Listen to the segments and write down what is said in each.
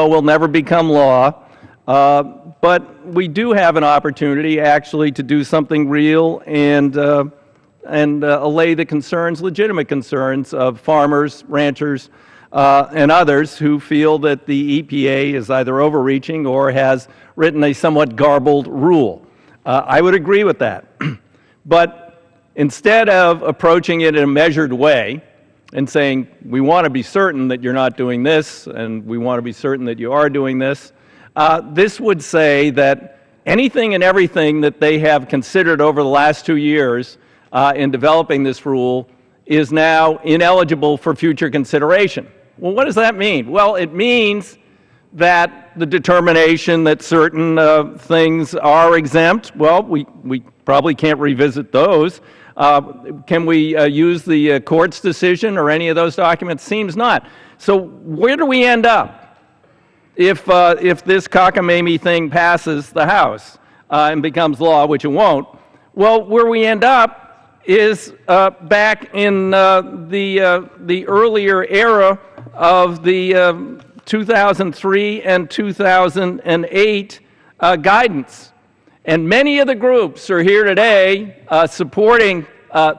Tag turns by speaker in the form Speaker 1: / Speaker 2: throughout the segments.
Speaker 1: will never become law, but we do have an opportunity actually to do something real and allay the concerns, legitimate concerns of farmers, ranchers, and others who feel that the EPA is either overreaching or has written a somewhat garbled rule. I would agree with that. But instead of approaching it in a measured way and saying, we want to be certain that you're not doing this, and we want to be certain that you are doing this, this would say that anything and everything that they have considered over the last 2 years in developing this rule is now ineligible for future consideration. Well, what does that mean? Well, it means that the determination that certain things are exempt, well, we probably can't revisit those. Can we use the court's decision or any of those documents? Seems not. So where do we end up if this cockamamie thing passes the House and becomes law, which it won't? Well, where we end up is back in the earlier era of the 2003 and 2008 guidance. And many of the groups are here today supporting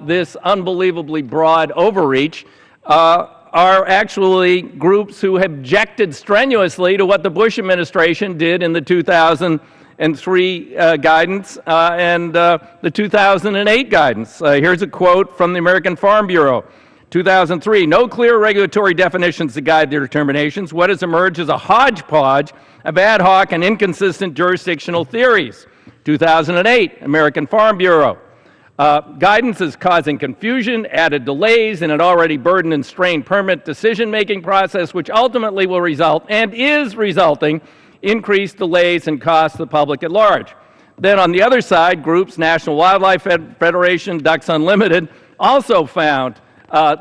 Speaker 1: this unbelievably broad overreach are actually groups who objected strenuously to what the Bush administration did in the 2003 guidance and the 2008 guidance. Here's a quote from the American Farm Bureau. 2003, no clear regulatory definitions to guide their determinations. What has emerged is a hodgepodge of ad hoc and inconsistent jurisdictional theories. 2008, American Farm Bureau. Guidance is causing confusion, added delays in an already burdened and strained permit decision-making process, which ultimately will result, and is resulting, increased delays and costs to the public at large. Then on the other side, groups, National Wildlife Federation, Ducks Unlimited, also found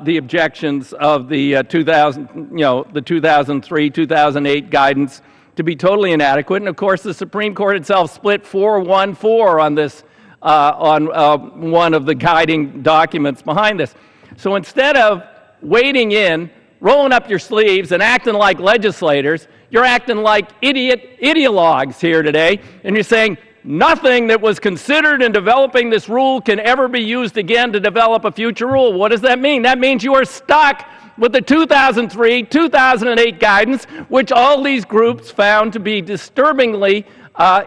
Speaker 1: the objections of the 2003, 2008 guidance to be totally inadequate. And of course, the Supreme Court itself split 4-1-4 on this, on one of the guiding documents behind this. So instead of wading in, rolling up your sleeves, and acting like legislators, you're acting like ideologues here today, and you're saying, nothing that was considered in developing this rule can ever be used again to develop a future rule. What does that mean? That means you are stuck with the 2003, 2008 guidance, which all these groups found to be disturbingly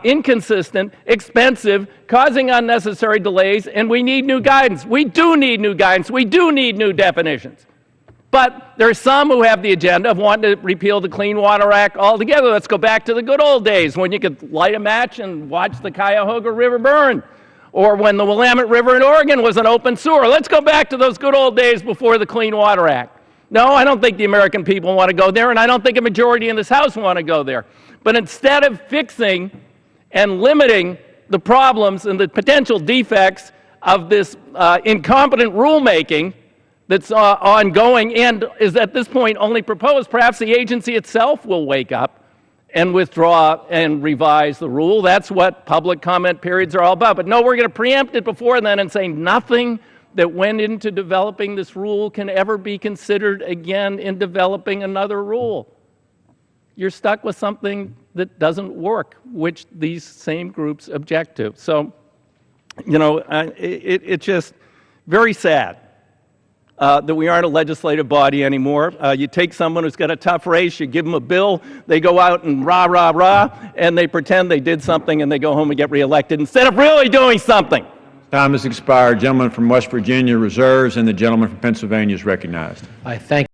Speaker 1: inconsistent, expensive, causing unnecessary delays, and we need new guidance. We do need new guidance. We do need new definitions. But there are some who have the agenda of wanting to repeal the Clean Water Act altogether. Let's go back to the good old days when you could light a match and watch the Cuyahoga River burn, or when the Willamette River in Oregon was an open sewer. Let's go back to those good old days before the Clean Water Act. No, I don't think the American people want to go there, and I don't think a majority in this House want to go there. But instead of fixing and limiting the problems and the potential defects of this incompetent rulemaking that's ongoing and is at this point only proposed, perhaps the agency itself will wake up and withdraw and revise the rule. That's what public comment periods are all about. But no, we're going to preempt it before then and say nothing that went into developing this rule can ever be considered again in developing another rule. You're stuck with something that doesn't work, which these same groups object to. So, you know, it's just very sad that we aren't a legislative body anymore. You take someone who's got a tough race, you give them a bill, they go out and rah, rah, rah, and they pretend they did something and they go home and get reelected instead of really doing something.
Speaker 2: Time has expired. Gentleman from West Virginia reserves, and the gentleman from Pennsylvania is recognized.
Speaker 3: I thank